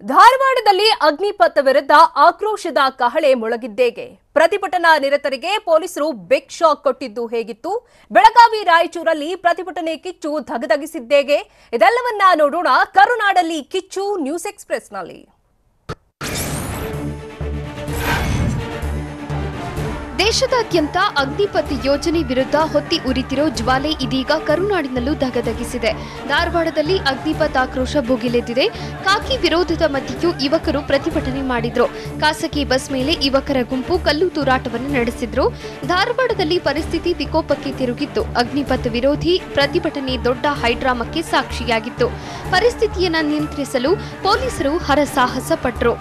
ಧಾರವಾಡದಲ್ಲಿ ಅಗ್ನಿಪಥ ವಿರುದ್ಧ ಆಕ್ರೋಶದ ಕಹಳೆ ಮೊಳಗಿದ್ದೇಗೆ ಪ್ರತಿಭಟನಾ ನಿರತರಿಗೆ ಪೊಲೀಸರು ಬಿಗ್ ಶಾಕ್ ಕೊಟ್ಟಿದ್ದು ಹೇಗಿತ್ತು? ಬೆಳಗಾವಿ ರಾಯಚೂರಲ್ಲಿ ಪ್ರತಿಭಟನೆ ಕಿಚ್ಚು ಧಗಧಗಿಸಿದ್ದೇಗೆ? ಇದೆಲ್ಲವನ್ನ ನೋಡೋಣ ಕರುನಾಡಲ್ಲಿ ಕಿಚ್ಚು ನ್ಯೂಸ್ ಎಕ್ಸ್‌ಪ್ರೆಸ್‌ನಲ್ಲಿ. ದೇಶದಾದ್ಯಂತ ಅಗ್ನಿಪಥ ಯೋಜನೆ ವಿರುದ್ಧ ಹೊತ್ತಿ ಉರಿತಿರೋ ಜ್ವಾಲೆ ಇದೀಗ ಕರುನಾಡಿನಲ್ಲೂ ಧಗಧಗಿಸಿದೆ. ಧಾರವಾಡದಲ್ಲಿ ಅಗ್ನಿಪಥ ಆಕ್ರೋಶ ಭುಗಿಲೆದ್ದಿದೆ. ಖಾಕಿ ವಿರೋಧದ ಮಧ್ಯೆಯೂ ಯುವಕರು ಪ್ರತಿಭಟನೆ ಮಾಡಿದ್ರು. ಖಾಸಗಿ ಬಸ್ ಮೇಲೆ ಯುವಕರ ಗುಂಪು ಕಲ್ಲು ತೂರಾಟವನ್ನು ನಡೆಸಿದ್ರು. ಧಾರವಾಡದಲ್ಲಿ ಪರಿಸ್ಥಿತಿ ವಿಕೋಪಕ್ಕೆ ತಿರುಗಿತ್ತು. ಅಗ್ನಿಪಥ ವಿರೋಧಿ ಪ್ರತಿಭಟನೆ ದೊಡ್ಡ ಹೈಡ್ರಾಮಕ್ಕೆ ಸಾಕ್ಷಿಯಾಗಿತ್ತು. ಪರಿಸ್ಥಿತಿಯನ್ನು ನಿಯಂತ್ರಿಸಲು ಪೊಲೀಸರು ಹರಸಾಹಸ ಪಟ್ಟರು.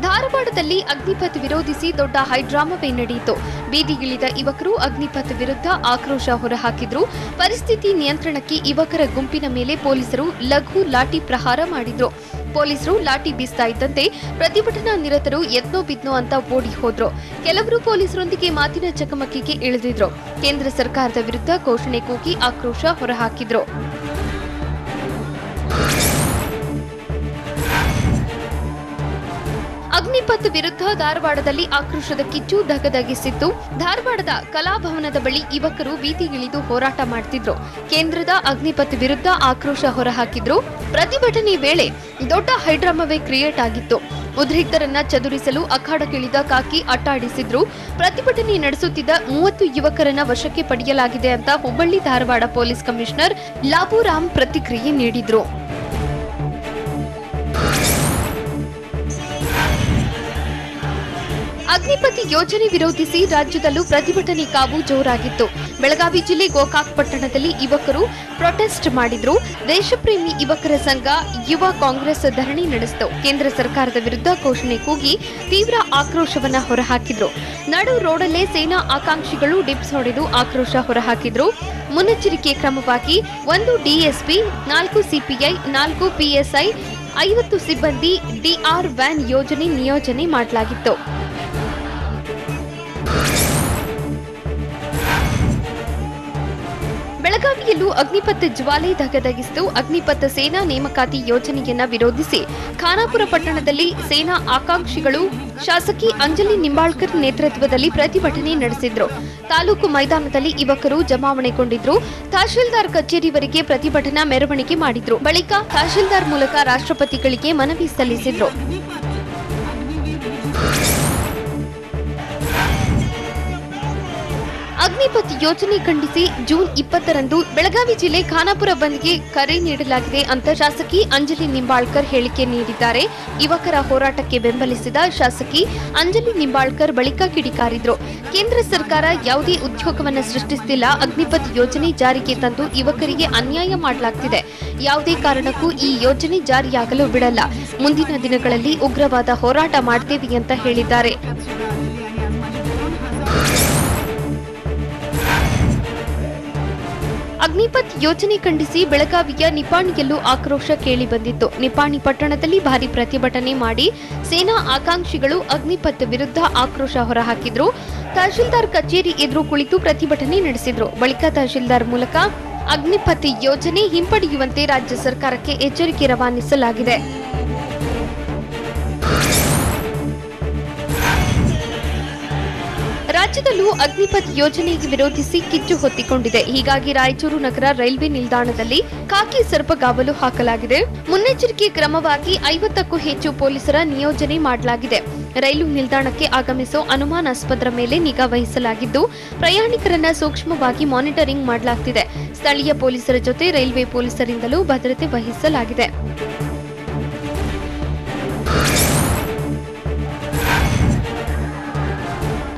ಧಾರವಾಡದಲ್ಲಿ ಅಗ್ನಿಪಥ ವಿರೋಧಿಸಿ ದೊಡ್ಡ ಹೈಡ್ರಾಮವೇ ನಡೆಯಿತು. ಬೀದಿಗಿಳಿದ ಯುವಕರು ಅಗ್ನಿಪಥ ವಿರುದ್ಧ ಆಕ್ರೋಶ ಹೊರಹಾಕಿದ್ರು. ಪರಿಸ್ಥಿತಿ ನಿಯಂತ್ರಣಕ್ಕೆ ಯುವಕರ ಗುಂಪಿನ ಮೇಲೆ ಪೊಲೀಸರು ಲಘು ಲಾಠಿ ಪ್ರಹಾರ ಮಾಡಿದ್ರು. ಪೊಲೀಸರು ಲಾಠಿ ಬೀಸ್ತಾ ಇದ್ದಂತೆ ಪ್ರತಿಭಟನಾ ನಿರತರು ಎದ್ನೋ ಬಿದ್ನೋ ಅಂತ ಓಡಿ ಹೋದ್ರು. ಕೆಲವರು ಪೊಲೀಸರೊಂದಿಗೆ ಮಾತಿನ ಚಕಮಕಿಗೆ ಇಳಿದಿದ್ರು. ಕೇಂದ್ರ ಸರ್ಕಾರದ ವಿರುದ್ಧ ಘೋಷಣೆ ಕೂಗಿ ಆಕ್ರೋಶ ಹೊರಹಾಕಿದ್ರು. ಅಗ್ನಿಪಥ ವಿರುದ್ಧ ಧಾರವಾಡದಲ್ಲಿ ಆಕ್ರೋಶದ ಕಿಚ್ಚು ಧಗಧಗಿಸಿತ್ತು. ಧಾರವಾಡದ ಕಲಾಭವನದ ಬಳಿ ಯುವಕರು ಬೀದಿಗಿಳಿದು ಹೋರಾಟ ಮಾಡುತ್ತಿದ್ರು. ಕೇಂದ್ರದ ಅಗ್ನಿಪಥ ವಿರುದ್ಧ ಆಕ್ರೋಶ ಹೊರಹಾಕಿದ್ರು. ಪ್ರತಿಭಟನೆ ವೇಳೆ ದೊಡ್ಡ ಹೈಡ್ರಾಮವೇ ಕ್ರಿಯೇಟ್ ಆಗಿತ್ತು. ಉದ್ರಿಕ್ತರನ್ನ ಚದುರಿಸಲು ಅಖಾಡಕ್ಕಿಳಿದ ಖಾಕಿ ಅಟ್ಟಾಡಿಸಿದ್ರು. ಪ್ರತಿಭಟನೆ ನಡೆಸುತ್ತಿದ್ದ 30 ಯುವಕರನ್ನ ವಶಕ್ಕೆ ಪಡೆಯಲಾಗಿದೆ ಅಂತ ಹುಬ್ಬಳ್ಳಿ ಧಾರವಾಡ ಪೊಲೀಸ್ ಕಮಿಷನರ್ ಲಾಬುರಾಮ್ ಪ್ರತಿಕ್ರಿಯೆ ನೀಡಿದ್ರು. ಅಗ್ನಿಪಥ ಯೋಜನೆ ವಿರೋಧಿಸಿ ರಾಜ್ಯದಲ್ಲೂ ಪ್ರತಿಭಟನೆ ಕಾವು ಜೋರಾಗಿತ್ತು. ಬೆಳಗಾವಿ ಜಿಲ್ಲೆ ಗೋಕಾಕ್ ಪಟ್ಟಣದಲ್ಲಿ ಯುವಕರು ಪ್ರೊಟೆಸ್ಟ್ ಮಾಡಿದ್ರು. ದೇಶಪ್ರೇಮಿ ಯುವಕರ ಸಂಘ ಯುವ ಕಾಂಗ್ರೆಸ್ ಧರಣಿ ನಡೆಸಿತು. ಕೇಂದ್ರ ಸರ್ಕಾರದ ವಿರುದ್ಧ ಘೋಷಣೆ ಕೂಗಿ ತೀವ್ರ ಆಕ್ರೋಶವನ್ನ ಹೊರಹಾಕಿದ್ರು. ನಡು ರೋಡಲ್ಲೇ ಸೇನಾ ಆಕಾಂಕ್ಷಿಗಳು ಡಿಪ್ಸ್ ಹೊಡೆದು ಆಕ್ರೋಶ ಹೊರಹಾಕಿದ್ರು. ಮುನ್ನೆಚ್ಚರಿಕೆ ಕ್ರಮವಾಗಿ 1 ಡಿಎಸ್ಪಿ, 4 ಸಿಪಿಐ, 4 ಪಿಎಸ್ಐ, 50 ಸಿಬ್ಬಂದಿ ಡಿಆರ್ ವ್ಯಾನ್ ಯೋಜನೆ ನಿಯೋಜನೆ ಮಾಡಲಾಗಿತ್ತು. ಬೆಳಗಾವಿಯಲ್ಲೂ ಅಗ್ನಿಪಥ ಜ್ವಾಲೆ ಧಗಧಗಿಸಿತು. ಅಗ್ನಿಪಥ ಸೇನಾ ನೇಮಕಾತಿ ಯೋಜನೆಯನ್ನ ವಿರೋಧಿಸಿ ಖಾನಾಪುರ ಪಟ್ಟಣದಲ್ಲಿ ಸೇನಾ ಆಕಾಂಕ್ಷಿಗಳು ಶಾಸಕಿ ಅಂಜಲಿ ನಿಂಬಾಳ್ಕರ್ ನೇತೃತ್ವದಲ್ಲಿ ಪ್ರತಿಭಟನೆ ನಡೆಸಿದ್ರು. ತಾಲೂಕು ಮೈದಾನದಲ್ಲಿ ಯುವಕರು ಜಮಾವಣೆಗೊಂಡಿದ್ರು. ತಹಶೀಲ್ದಾರ್ ಕಚೇರಿವರೆಗೆ ಪ್ರತಿಭಟನಾ ಮೆರವಣಿಗೆ ಮಾಡಿದ್ರು. ಬಳಿಕ ತಹಶೀಲ್ದಾರ್ ಮೂಲಕ ರಾಷ್ಟ್ರಪತಿಗಳಿಗೆ ಮನವಿ ಸಲ್ಲಿಸಿದ್ರು. ಅಗ್ನಿಪಥ ಯೋಜನೆ ಖಂಡಿಸಿ ಜೂನ್ 20ರಂದು ಬೆಳಗಾವಿ ಜಿಲ್ಲೆ ಖಾನಾಪುರ ಬಂದ್ಗೆ ಕರೆ ನೀಡಲಾಗಿದೆ ಅಂತ ಶಾಸಕಿ ಅಂಜಲಿ ನಿಂಬಾಳ್ಕರ್ ಹೇಳಿಕೆ ನೀಡಿದ್ದಾರೆ. ಯುವಕರ ಹೋರಾಟಕ್ಕೆ ಬೆಂಬಲಿಸಿದ ಶಾಸಕಿ ಅಂಜಲಿ ನಿಂಬಾಳ್ಕರ್ ಬಳಿಕ ಕಿಡಿಕಾರಿದ್ರು. ಕೇಂದ್ರ ಸರ್ಕಾರ ಯಾವುದೇ ಉದ್ಯೋಗವನ್ನು ಸೃಷ್ಟಿಸುತ್ತಿಲ್ಲ. ಅಗ್ನಿಪಥ ಯೋಜನೆ ಜಾರಿಗೆ ತಂದು ಯುವಕರಿಗೆ ಅನ್ಯಾಯ ಮಾಡಲಾಗ್ತಿದೆ. ಯಾವುದೇ ಕಾರಣಕ್ಕೂ ಈ ಯೋಜನೆ ಜಾರಿಯಾಗಲು ಬಿಡಲ್ಲ. ಮುಂದಿನ ದಿನಗಳಲ್ಲಿ ಉಗ್ರವಾದ ಹೋರಾಟ ಮಾಡ್ತೇವೆ ಅಂತ ಹೇಳಿದ್ದಾರೆ. ಅಗ್ನಿಪಥ್ ಯೋಜನೆ ಖಂಡಿಸಿ ಬೆಳಗಾವಿಯ ನಿಪಾಣಿಯಲ್ಲೂ ಆಕ್ರೋಶ ಕೇಳಿ ಬಂದಿತ್ತು. ನಿಪಾಣಿ ಪಟ್ಟಣದಲ್ಲಿ ಭಾರಿ ಪ್ರತಿಭಟನೆ ಮಾಡಿ ಸೇನಾ ಆಕಾಂಕ್ಷಿಗಳು ಅಗ್ನಿಪಥ್ ವಿರುದ್ಧ ಆಕ್ರೋಶ ಹೊರಹಾಕಿದ್ರು. ತಹಶೀಲ್ದಾರ್ ಕಚೇರಿ ಎದುರು ಕುಳಿತು ಪ್ರತಿಭಟನೆ ನಡೆಸಿದ್ರು. ಬಳಿಕ ತಹಶೀಲ್ದಾರ್ ಮೂಲಕ ಅಗ್ನಿಪಥ್ ಯೋಜನೆ ಹಿಂಪಡೆಯುವಂತೆ ರಾಜ್ಯ ಸರ್ಕಾರಕ್ಕೆ ಎಚ್ಚರಿಕೆ ರವಾನಿಸಲಾಗಿದೆ. ರಾಜ್ಯದಲ್ಲೂ ಅಗ್ನಿಪಥ್ ಯೋಜನೆಗೆ ವಿರೋಧಿಸಿ ಕಿಚ್ಚು ಹೊತ್ತಿಕೊಂಡಿದೆ. ಹೀಗಾಗಿ ರಾಯಚೂರು ನಗರ ರೈಲ್ವೆ ನಿಲ್ದಾಣದಲ್ಲಿ ಖಾಕಿ ಸರ್ಪಗಾವಲು ಹಾಕಲಾಗಿದೆ. ಮುನ್ನೆಚ್ಚರಿಕೆ ಕ್ರಮವಾಗಿ 50ಕ್ಕೂ ಹೆಚ್ಚು ಪೊಲೀಸರ ನಿಯೋಜನೆ ಮಾಡಲಾಗಿದೆ. ರೈಲು ನಿಲ್ದಾಣಕ್ಕೆ ಆಗಮಿಸೋ ಅನುಮಾನಾಸ್ಪದರ ಮೇಲೆ ನಿಗಾ ವಹಿಸಲಾಗಿದ್ದು ಪ್ರಯಾಣಿಕರನ್ನ ಸೂಕ್ಷ್ಮವಾಗಿ ಮಾನಿಟರಿಂಗ್ ಮಾಡಲಾಗುತ್ತಿದೆ. ಸ್ಥಳೀಯ ಪೊಲೀಸರ ಜೊತೆ ರೈಲ್ವೆ ಪೊಲೀಸರಿಂದಲೂ ಭದ್ರತೆ ವಹಿಸಲಾಗಿದೆ.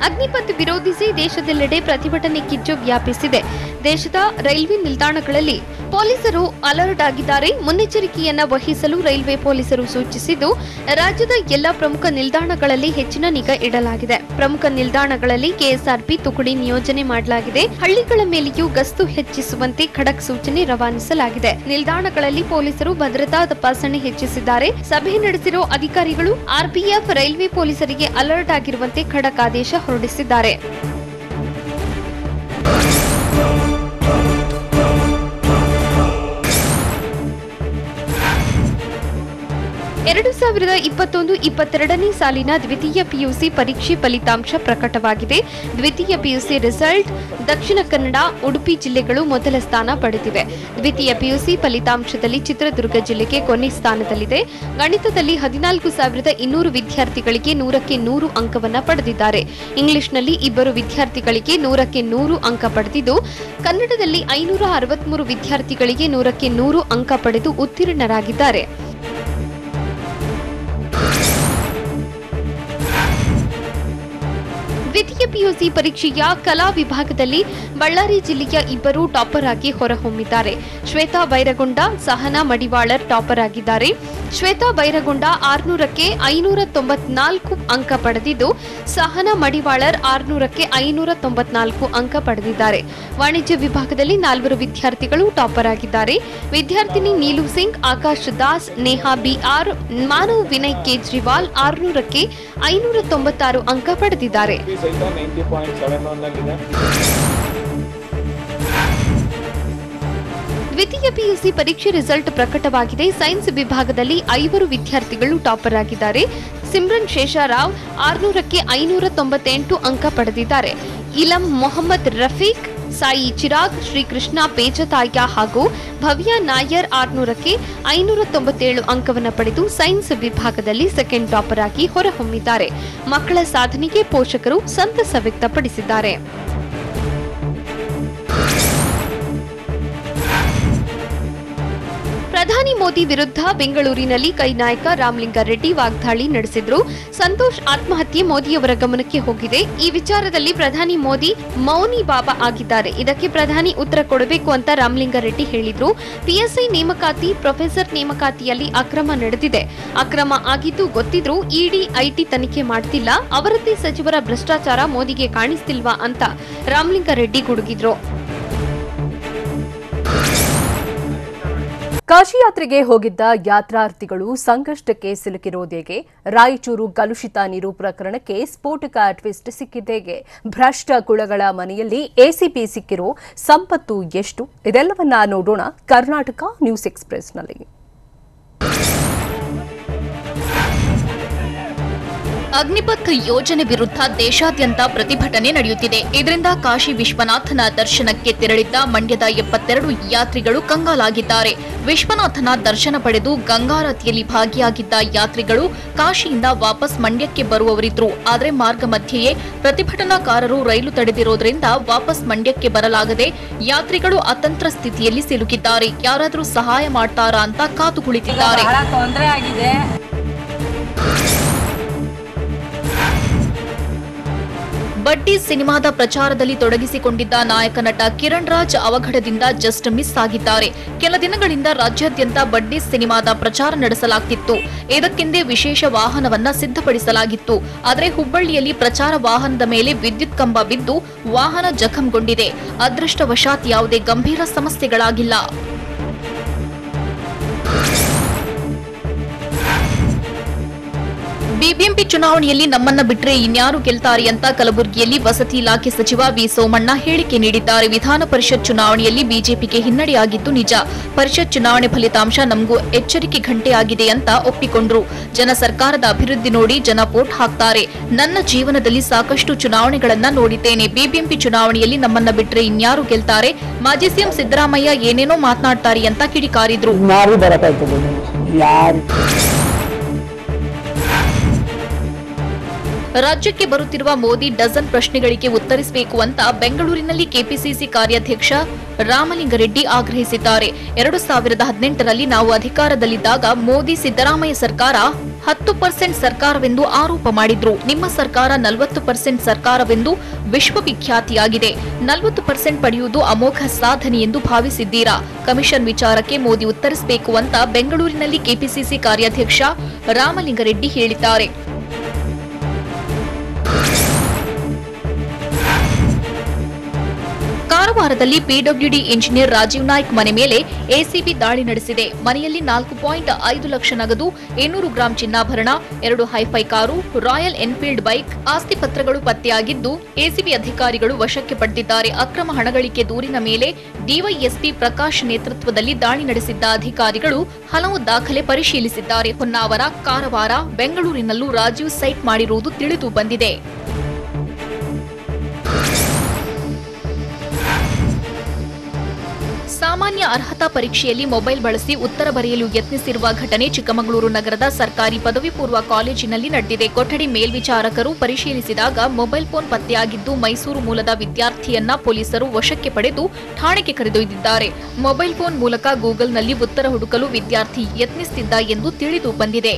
ಅಗ್ನಿಪಥ್ ವಿರೋಧಿಸಿ ದೇಶದೆಲ್ಲೆಡೆ ಪ್ರತಿಭಟನೆ ಕಿಚ್ಚು ವ್ಯಾಪಿಸಿದೆ. ದೇಶದ ರೈಲ್ವೆ ನಿಲ್ದಾಣಗಳಲ್ಲಿ ಪೊಲೀಸರು ಅಲರ್ಟ್ ಆಗಿದ್ದಾರೆ. ಮುನ್ನೆಚ್ಚರಿಕೆಯನ್ನ ವಹಿಸಲು ರೈಲ್ವೆ ಪೊಲೀಸರು ಸೂಚಿಸಿದ್ದು ರಾಜ್ಯದ ಎಲ್ಲ ಪ್ರಮುಖ ನಿಲ್ದಾಣಗಳಲ್ಲಿ ಹೆಚ್ಚಿನ ನಿಗಾ ಇಡಲಾಗಿದೆ. ಪ್ರಮುಖ ನಿಲ್ದಾಣಗಳಲ್ಲಿ ಕೆಎಸ್ಆರ್ಪಿ ತುಕಡಿ ನಿಯೋಜನೆ ಮಾಡಲಾಗಿದೆ. ಹಳ್ಳಿಗಳ ಮೇಲೆಯೂ ಗಸ್ತು ಹೆಚ್ಚಿಸುವಂತೆ ಖಡಕ್ ಸೂಚನೆ ರವಾನಿಸಲಾಗಿದೆ. ನಿಲ್ದಾಣಗಳಲ್ಲಿ ಪೊಲೀಸರು ಭದ್ರತಾ ತಪಾಸಣೆ ಹೆಚ್ಚಿಸಿದ್ದಾರೆ. ಸಭೆ ನಡೆಸಿರೋ ಅಧಿಕಾರಿಗಳು ಆರ್ಪಿಎಫ್ ರೈಲ್ವೆ ಪೊಲೀಸರಿಗೆ ಅಲರ್ಟ್ ಆಗಿರುವಂತೆ ಖಡಕ್ ಆದೇಶ ಹೊರಡಿಸಿದ್ದಾರೆ. 2021-22ನೇ ಸಾಲಿನ ದ್ವಿತೀಯ ಪಿಯುಸಿ ಪರೀಕ್ಷೆ ಫಲಿತಾಂಶ ಪ್ರಕಟವಾಗಿದೆ. ದ್ವಿತೀಯ ಪಿಯುಸಿ ರಿಸಲ್ಟ್ ದಕ್ಷಿಣ ಕನ್ನಡ, ಉಡುಪಿ ಜಿಲ್ಲೆಗಳು ಮೊದಲ ಸ್ಥಾನ ಪಡೆದಿವೆ. ದ್ವಿತೀಯ ಪಿಯುಸಿ ಫಲಿತಾಂಶದಲ್ಲಿ ಚಿತ್ರದುರ್ಗ ಜಿಲ್ಲೆಗೆ ಕೊನೆ ಸ್ಥಾನದಲ್ಲಿದೆ. ಗಣಿತದಲ್ಲಿ 14,200 ವಿದ್ಯಾರ್ಥಿಗಳಿಗೆ 100ಕ್ಕೆ 100 ಅಂಕವನ್ನು ಪಡೆದಿದ್ದಾರೆ. ಇಂಗ್ಲಿಷ್ನಲ್ಲಿ 2 ವಿದ್ಯಾರ್ಥಿಗಳಿಗೆ 100ಕ್ಕೆ 100 ಅಂಕ ಪಡೆದಿದ್ದು, ಕನ್ನಡದಲ್ಲಿ 563 ವಿದ್ಯಾರ್ಥಿಗಳಿಗೆ 100ಕ್ಕೆ 100 ಅಂಕ ಪಡೆದು ಉತ್ತೀರ್ಣರಾಗಿದ್ದಾರೆ. ದ್ವಿತೀಯ ಪಿಯುಸಿ ಪರೀಕ್ಷೆಯ ಕಲಾ ವಿಭಾಗದಲ್ಲಿ ಬಳ್ಳಾರಿ ಜಿಲ್ಲೆಯ 2 ಟಾಪರ್ ಆಗಿ ಹೊರಹೊಮ್ಮಿದ್ದಾರೆ. ಶ್ವೇತಾ ಬೈರಗೊಂಡ, ಸಹನಾ ಮಡಿವಾಳರ್ ಟಾಪರ್ ಆಗಿದ್ದಾರೆ. ಶ್ವೇತಾ ಬೈರಗೊಂಡ 600ಕ್ಕೆ 594 ಅಂಕ ಪಡೆದಿದ್ದು, ಸಹನಾ ಮಡಿವಾಳರ್ 600ಕ್ಕೆ 594 ಅಂಕ ಪಡೆದಿದ್ದಾರೆ. ವಾಣಿಜ್ಯ ವಿಭಾಗದಲ್ಲಿ 4 ವಿದ್ಯಾರ್ಥಿಗಳು ಟಾಪರ್ ಆಗಿದ್ದಾರೆ. ವಿದ್ಯಾರ್ಥಿನಿ ನೀಲು ಸಿಂಗ್, ಆಕಾಶ್ ದಾಸ್, ನೇಹಾ ಬಿಆರ್, ಮಾನವ್ ವಿನಯ್ ಕೇಜ್ರಿವಾಲ್ 600ಕ್ಕೆ 596 ಅಂಕ ಪಡೆದಿದ್ದಾರೆ. ದ್ವಿತೀಯ ಪಿಯುಸಿ ಪರೀಕ್ಷೆ ರಿಸಲ್ಟ್ ಪ್ರಕಟವಾಗಿದೆ. ಸೈನ್ಸ್ ವಿಭಾಗದಲ್ಲಿ 5 ವಿದ್ಯಾರ್ಥಿಗಳು ಟಾಪರ್ ಆಗಿದ್ದಾರೆ. ಸಿಮ್ರನ್ ಶೇಷಾರಾವ್ 600ಕ್ಕೆ 598 ಅಂಕ ಪಡೆದಿದ್ದಾರೆ. ಇಲಂ ಮೊಹಮ್ಮದ್ ರಫೀಕ್, ಸಾಯಿ ಚಿರಾಗ್, ಶ್ರೀಕೃಷ್ಣ ಪೇಜತಾಯ ಹಾಗೂ ಭವ್ಯ ನಾಯರ್ 600ಕ್ಕೆ 597 ಅಂಕವನ್ನು ಪಡೆದು ಸೈನ್ಸ್ ವಿಭಾಗದಲ್ಲಿ ಸೆಕೆಂಡ್ ಟಾಪರ್ ಆಗಿ ಹೊರಹೊಮ್ಮಿದ್ದಾರೆ. ಮಕ್ಕಳ ಸಾಧನೆಗೆ ಪೋಷಕರು ಸಂತಸ ವ್ಯಕ್ತಪಡಿಸಿದ್ದಾರೆ. ಪ್ರಧಾನಿ ಮೋದಿ ವಿರುದ್ಧ ಬೆಂಗಳೂರಿನಲ್ಲಿ ಕೈ ನಾಯಕ ರಾಮಲಿಂಗಾರೆಡ್ಡಿ ವಾಗ್ದಾಳಿ ನಡೆಸಿದ್ರು. ಸಂತೋಷ್ ಆತ್ಮಹತ್ಯೆ ಮೋದಿಯವರ ಗಮನಕ್ಕೆ ಹೋಗಿದೆ. ಈ ವಿಚಾರದಲ್ಲಿ ಪ್ರಧಾನಿ ಮೋದಿ ಮೌನಿ ಬಾಬಾ ಆಗಿದ್ದಾರೆ. ಇದಕ್ಕೆ ಪ್ರಧಾನಿ ಉತ್ತರ ಕೊಡಬೇಕು ಅಂತ ರಾಮಲಿಂಗಾರೆಡ್ಡಿ ಹೇಳಿದ್ರು. ಪಿಎಸ್ಐ ನೇಮಕಾತಿ, ಪ್ರೊಫೆಸರ್ ನೇಮಕಾತಿಯಲ್ಲಿ ಅಕ್ರಮ ನಡೆದಿದೆ. ಅಕ್ರಮ ಆಗಿದ್ದು ಗೊತ್ತಿದ್ರು ಇಡಿ ಐಟಿ ತನಿಖೆ ಮಾಡ್ತಿಲ್ಲ. ಅವರದ್ದೇ ಸಚಿವರ ಭ್ರಷ್ಟಾಚಾರ ಮೋದಿಗೆ ಕಾಣಿಸ್ತಿಲ್ವಾ ಅಂತ ರಾಮಲಿಂಗಾರೆಡ್ಡಿ ಗುಡುಗಿದ್ರು. ಕಾಶಿ ಯಾತ್ರೆಗೆ ಹೋಗಿದ್ದ ಯಾತ್ರಾರ್ಥಿಗಳು ಸಂಕಷ್ಟಕ್ಕೆ ಸಿಲುಕಿರೋದೇಗೆ? ರಾಯಚೂರು ಕಲುಷಿತ ನೀರು ಪ್ರಕರಣಕ್ಕೆ ಸ್ಫೋಟಕ ಟ್ವಿಸ್ಟ್ ಸಿಕ್ಕಿದ್ದೇಗೆ? ಭ್ರಷ್ಟ ಕುಳಗಳ ಮನೆಯಲ್ಲಿ ಎಸಿಪಿ ಸಿಕ್ಕಿರೋ ಸಂಪತ್ತು ಎಷ್ಟು? ಇದೆಲ್ಲವನ್ನ ನೋಡೋಣ ಕರ್ನಾಟಕ ನ್ಯೂಸ್ ಎಕ್ಸ್‌ಪ್ರೆಸ್‌ನಲ್ಲಿ. ಅಗ್ನಿಪಥ್ ಯೋಜನೆ ವಿರುದ್ಧ ದೇಶಾದ್ಯಂತ ಪ್ರತಿಭಟನೆ ನಡೆಯುತ್ತಿದೆ. ಇದರಿಂದ ಕಾಶಿ ವಿಶ್ವನಾಥನ ದರ್ಶನಕ್ಕೆ ತೆರಳಿದ್ದ ಮಂಡ್ಯದ 72 ಯಾತ್ರಿಗಳು ಕಂಗಾಲಾಗಿದ್ದಾರೆ. ವಿಶ್ವನಾಥನ ದರ್ಶನ ಪಡೆದು ಗಂಗಾರತಿಯಲ್ಲಿ ಭಾಗಿಯಾಗಿದ್ದ ಯಾತ್ರಿಗಳು ಕಾಶಿಯಿಂದ ವಾಪಸ್ ಮಂಡ್ಯಕ್ಕೆ ಬರುವವರಿದ್ರು. ಆದರೆ ಮಾರ್ಗ ಮಧ್ಯೆಯೇ ಪ್ರತಿಭಟನಾಕಾರರು ರೈಲು ತಡೆದಿರೋದ್ರಿಂದ ವಾಪಸ್ ಮಂಡ್ಯಕ್ಕೆ ಬರಲಾಗದೆ ಯಾತ್ರಿಗಳು ಅತಂತ್ರ ಸ್ಥಿತಿಯಲ್ಲಿ ಸಿಲುಕಿದ್ದಾರೆ. ಯಾರಾದರೂ ಸಹಾಯ ಮಾಡ್ತಾರಾ ಅಂತ ಕಾದು ಕುಳಿತಿದ್ದಾರೆ. ಬಡ್ಡಿ ಸಿನಿಮಾದ ಪ್ರಚಾರದಲ್ಲಿ ತೊಡಗಿಸಿಕೊಂಡಿದ್ದ ನಾಯಕ ನಟ ಕಿರಣ್ ರಾಜ್ ಅವಘಡದಿಂದ ಜಸ್ಟ್ ಮಿಸ್ ಆಗಿದ್ದಾರೆ. ಕೆಲ ದಿನಗಳಿಂದ ರಾಜ್ಯಾದ್ಯಂತ ಬಡ್ಡಿ ಸಿನಿಮಾದ ಪ್ರಚಾರ ನಡೆಸಲಾಗುತ್ತಿತ್ತು. ಇದಕ್ಕೆಂದೇ ವಿಶೇಷ ವಾಹನವನ್ನ ಸಿದ್ಧಪಡಿಸಲಾಗಿತ್ತು. ಆದರೆ ಹುಬ್ಬಳ್ಳಿಯಲ್ಲಿ ಪ್ರಚಾರ ವಾಹನದ ಮೇಲೆ ವಿದ್ಯುತ್ ಕಂಬ ಬಿದ್ದು ವಾಹನ ಜಖಂಗೊಂಡಿದೆ. ಅದೃಷ್ಟವಶಾತ್ ಯಾವುದೇ ಗಂಭೀರ ಸಮಸ್ಯೆಗಳಾಗಿಲ್ಲ. ಬಿಬಿಎಂಪಿ ಚುನಾವಣೆಯಲ್ಲಿ ನಮ್ಮನ್ನ ಬಿಟ್ರೆ ಇನ್ಯಾರು ಗೆಲ್ತಾರೆ ಅಂತ ಕಲಬುರಗಿಯಲ್ಲಿ ವಸತಿ ಇಲಾಖೆ ಸಚಿವ ವಿ ಸೋಮಣ್ಣ ಹೇಳಿಕೆ ನೀಡಿದ್ದಾರೆ. ವಿಧಾನ ಪರಿಷತ್ ಚುನಾವಣೆಯಲ್ಲಿ ಬಿಜೆಪಿಗೆ ಹಿನ್ನಡೆಯಾಗಿದ್ದು ನಿಜ. ಪರಿಷತ್ ಚುನಾವಣೆ ಫಲಿತಾಂಶ ನಮಗೂ ಎಚ್ಚರಿಕೆ ಗಂಟೆ ಆಗಿದೆ ಅಂತ ಒಪ್ಪಿಕೊಂಡ್ರು. ಜನ ಸರ್ಕಾರದ ಅಭಿವೃದ್ಧಿ ನೋಡಿ ಜನ ವೋಟ್ ಹಾಕ್ತಾರೆ. ನನ್ನ ಜೀವನದಲ್ಲಿ ಸಾಕಷ್ಟು ಚುನಾವಣೆಗಳನ್ನ ನೋಡಿದ್ದೇನೆ. ಬಿಬಿಎಂಪಿ ಚುನಾವಣೆಯಲ್ಲಿ ನಮ್ಮನ್ನ ಬಿಟ್ರೆ ಇನ್ಯಾರು ಗೆಲ್ತಾರೆ? ಮಾಜಿ ಸಿಎಂ ಸಿದ್ದರಾಮಯ್ಯ ಏನೇನೋ ಮಾತನಾಡ್ತಾರೆ ಅಂತ ಕಿಡಿಕಾರಿದ್ರು. ರಾಜ್ಯಕ್ಕೆ ಬರುತ್ತಿರುವ ಮೋದಿ ಡಜನ್ ಪ್ರಶ್ನೆಗಳಿಗೆ ಉತ್ತರಿಸಬೇಕು ಅಂತ ಬೆಂಗಳೂರಿನಲ್ಲಿ ಕೆಪಿಸಿಸಿ ಕಾರ್ಯಾಧ್ಯಕ್ಷ ರಾಮಲಿಂಗಾರೆಡ್ಡಿ ಆಗ್ರಹಿಸಿದ್ದಾರೆ. 2018ರಲ್ಲಿ ನಾವು ಅಧಿಕಾರದಲ್ಲಿದ್ದಾಗ ಮೋದಿ ಸಿದ್ದರಾಮಯ್ಯ ಸರ್ಕಾರ 10% ಸರ್ಕಾರವೆಂದು ಆರೋಪ ಮಾಡಿದ್ರು. ನಿಮ್ಮ ಸರ್ಕಾರ 40% ಸರ್ಕಾರವೆಂದು ವಿಶ್ವವಿಖ್ಯಾತಿಯಾಗಿದೆ. 40% ಪಡೆಯುವುದು ಅಮೋಘ ಸಾಧನೆ ಎಂದು ಭಾವಿಸಿದ್ದೀರಾ? ಕಮಿಷನ್ ವಿಚಾರಕ್ಕೆ ಮೋದಿ ಉತ್ತರಿಸಬೇಕು ಅಂತ ಬೆಂಗಳೂರಿನಲ್ಲಿ ಕೆಪಿಸಿಸಿ ಕಾರ್ಯಾಧ್ಯಕ್ಷ ರಾಮಲಿಂಗಾರೆಡ್ಡಿ ಹೇಳಿದ್ದಾರೆ. ಕಾರವಾರದಲ್ಲಿ ಪಿಡಬ್ಲ್ಯೂಡಿ ಇಂಜಿನಿಯರ್ ರಾಜೀವ್ ನಾಯ್ಕ್ ಮನೆ ಮೇಲೆ ಎಸಿಬಿ ದಾಳಿ ನಡೆಸಿದೆ. ಮನೆಯಲ್ಲಿ 4.5 ಲಕ್ಷ ನಗದು, 200 ಗ್ರಾಂ ಚಿನ್ನಾಭರಣ, 2 hi-fi car, Royal Enfield bike, ಆಸ್ತಿ ಪತ್ರಗಳು ಪತ್ತೆಯಾಗಿದ್ದು ಎಸಿಬಿ ಅಧಿಕಾರಿಗಳು ವಶಕ್ಕೆ ಪಡೆದಿದ್ದಾರೆ. ಅಕ್ರಮ ಹಣಗಳಿಕೆ ದೂರಿನ ಮೇಲೆ ಡಿವೈಎಸ್ಪಿ ಪ್ರಕಾಶ್ ನೇತೃತ್ವದಲ್ಲಿ ದಾಳಿ ನಡೆಸಿದ್ದ ಅಧಿಕಾರಿಗಳು ಹಲವು ದಾಖಲೆ ಪರಿಶೀಲಿಸಿದ್ದಾರೆ. ಹೊನ್ನಾವರ, ಕಾರವಾರ, ಬೆಂಗಳೂರಿನಲ್ಲೂ ರಾಜೀವ್ ಸೈಟ್ ಮಾಡಿರುವುದು ತಿಳಿದು ಬಂದಿದೆ. ಸಾಮಾನ್ಯ ಅರ್ಹತಾ ಪರೀಕ್ಷೆಯಲ್ಲಿ ಮೊಬೈಲ್ ಬಳಸಿ ಉತ್ತರ ಬರೆಯಲು ಯತ್ನಿಸಿರುವ ಘಟನೆ ಚಿಕ್ಕಮಗಳೂರು ನಗರದ ಸರ್ಕಾರಿ ಪದವಿ ಪೂರ್ವ ಕಾಲೇಜಿನಲ್ಲಿ ನಡೆದಿದೆ. ಕೊಠಡಿ ಮೇಲ್ವಿಚಾರಕರು ಪರಿಶೀಲಿಸಿದಾಗ ಮೊಬೈಲ್ ಫೋನ್ ಪತ್ತೆಯಾಗಿದ್ದು, ಮೈಸೂರು ಮೂಲದ ವಿದ್ಯಾರ್ಥಿಯನ್ನ ಪೊಲೀಸರು ವಶಕ್ಕೆ ಪಡೆದು ಠಾಣೆಗೆ ಕರೆದೊಯ್ದಿದ್ದಾರೆ. ಮೊಬೈಲ್ ಫೋನ್ ಮೂಲಕ ಗೂಗಲ್ನಲ್ಲಿ ಉತ್ತರ ಹುಡುಕಲು ವಿದ್ಯಾರ್ಥಿ ಯತ್ನಿಸುತ್ತಿದ್ದ ಎಂದು ತಿಳಿದು ಬಂದಿದೆ.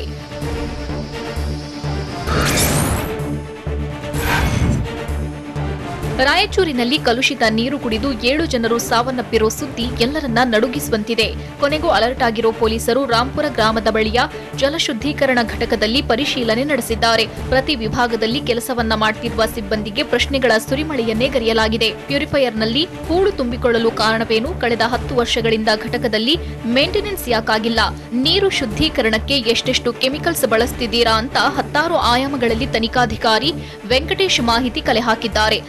ರಾಯಚೂರಿನಲ್ಲಿ ಕಲುಷಿತ ನೀರು ಕುಡಿದು 7 ಜನರು ಸಾವನ್ನಪ್ಪಿರೋ ಸುದ್ದಿ ಎಲ್ಲರನ್ನ ನಡುಗಿಸುವಂತಿದೆ. ಕೊನೆಗೂ ಅಲರ್ಟ್ ಆಗಿರೋ ಪೊಲೀಸರು ರಾಂಪುರ ಗ್ರಾಮದ ಬಳಿಯ ಜಲಶುದ್ಧೀಕರಣ ಘಟಕದಲ್ಲಿ ಪರಿಶೀಲನೆ ನಡೆಸಿದ್ದಾರೆ. ಪ್ರತಿ ವಿಭಾಗದಲ್ಲಿ ಕೆಲಸವನ್ನ ಮಾಡುತ್ತಿರುವ ಸಿಬ್ಬಂದಿಗೆ ಪ್ರಶ್ನೆಗಳ ಸುರಿಮಳೆಯನ್ನೇ ಗರಿಯಲಾಗಿದೆ. ಪ್ಯೂರಿಫೈಯರ್ನಲ್ಲಿ ಹೂಳು ತುಂಬಿಕೊಳ್ಳಲು ಕಾರಣವೇನು? ಕಳೆದ 10 ವರ್ಷಗಳಿಂದ ಘಟಕದಲ್ಲಿ ಮೇಂಟೆನೆನ್ಸ್ ಯಾಕಾಗಿಲ್ಲ? ನೀರು ಶುದ್ಧೀಕರಣಕ್ಕೆ ಎಷ್ಟೆಷ್ಟು ಕೆಮಿಕಲ್ಸ್ ಬಳಸುತ್ತಿದ್ದೀರಾ ಅಂತ 16 ಆಯಾಮಗಳಲ್ಲಿ ತನಿಖಾಧಿಕಾರಿ ವೆಂಕಟೇಶ್ ಮಾಹಿತಿ ಕಲೆ ಹಾಕಿದ್ದಾರೆ.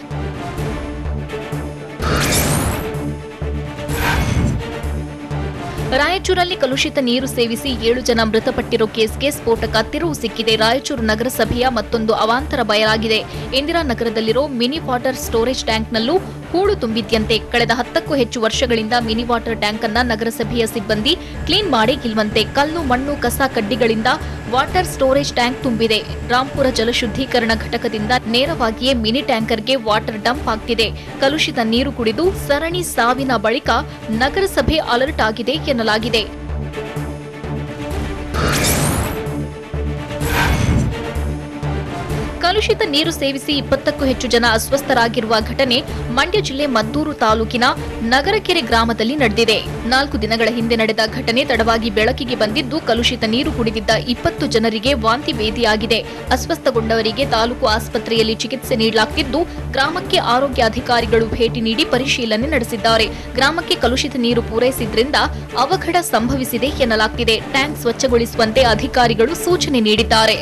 ರಾಯಚೂರಲ್ಲಿ ಕಲುಷಿತ ನೀರು ಸೇವಿಸಿ 7 ಜನ ಮೃತಪಟ್ಟಿರೋ ಕೇಸ್ಗೆ ಸ್ಫೋಟಕ ತಿರುವು ಸಿಕ್ಕಿದೆ. ರಾಯಚೂರು ನಗರಸಭೆಯ ಮತ್ತೊಂದು ಅವಾಂತರ ಬಯಲಾಗಿದೆ. ಇಂದಿರಾನಗರದಲ್ಲಿರೋ ಮಿನಿ ವಾಟರ್ ಸ್ಟೋರೇಜ್ ಟ್ಯಾಂಕ್ನಲ್ಲೂ ಹೂಳು ತುಂಬಿದ್ಯಂತೆ. ಕಳೆದ 10ಕ್ಕೂ ಹೆಚ್ಚು ವರ್ಷಗಳಿಂದ ಮಿನಿ ವಾಟರ್ ಟ್ಯಾಂಕ್ ಅನ್ನ ನಗರಸಭೆಯ ಸಿಬ್ಬಂದಿ ಕ್ಲೀನ್ ಮಾಡೇ ಇಲ್ವಂತೆ. ಕಲ್ಲು, ಮಣ್ಣು, ಕಸ, ಕಡ್ಡಿಗಳಿಂದ ವಾಟರ್ ಸ್ಟೋರೇಜ್ ಟ್ಯಾಂಕ್ ತುಂಬಿದೆ. ರಾಂಪುರ ಜಲಶುದ್ಧೀಕರಣ ಘಟಕದಿಂದ ನೇರವಾಗಿಯೇ ಮಿನಿ ಟ್ಯಾಂಕರ್ಗೆ ವಾಟರ್ ಡಂಪ್ ಆಗ್ತಿದೆ. ಕಲುಷಿತ ನೀರು ಕುಡಿದು ಸರಣಿ ಸಾವಿನ ಬಳಿಕ ನಗರಸಭೆ ಅಲರ್ಟ್ ಆಗಿದೆ ಎನ್ನಲಾಗಿದೆ. ಕಲುಷಿತ ನೀರು ಸೇವಿಸಿ 20ಕ್ಕೂ ಹೆಚ್ಚು ಜನ ಅಸ್ವಸ್ಥರಾಗಿರುವ ಘಟನೆ ಮಂಡ್ಯ ಜಿಲ್ಲೆ ಮದ್ದೂರು ತಾಲೂಕಿನ ನಗರಕೆರೆ ಗ್ರಾಮದಲ್ಲಿ ನಡೆದಿದೆ. 4 ದಿನಗಳ ಹಿಂದೆ ನಡೆದ ಘಟನೆ ತಡವಾಗಿ ಬೆಳಕಿಗೆ ಬಂದಿದ್ದು, ಕಲುಷಿತ ನೀರು ಕುಡಿದಿದ್ದ 20 ಜನರಿಗೆ ವಾಂತಿ ಭೇದಿಯಾಗಿದೆ. ಅಸ್ವಸ್ಥಗೊಂಡವರಿಗೆ ತಾಲೂಕು ಆಸ್ಪತ್ರೆಯಲ್ಲಿ ಚಿಕಿತ್ಸೆ ನೀಡಲಾಗುತ್ತಿದ್ದು, ಗ್ರಾಮಕ್ಕೆ ಆರೋಗ್ಯ ಅಧಿಕಾರಿಗಳು ಭೇಟಿ ನೀಡಿ ಪರಿಶೀಲನೆ ನಡೆಸಿದ್ದಾರೆ. ಗ್ರಾಮಕ್ಕೆ ಕಲುಷಿತ ನೀರು ಪೂರೈಸಿದ್ರಿಂದ ಅವಘಡ ಸಂಭವಿಸಿದೆ ಎನ್ನಲಾಗುತ್ತಿದೆ. ಟ್ಯಾಂಕ್ ಸ್ವಚ್ಛಗೊಳಿಸುವಂತೆ ಅಧಿಕಾರಿಗಳು ಸೂಚನೆ ನೀಡಿದ್ದಾರೆ.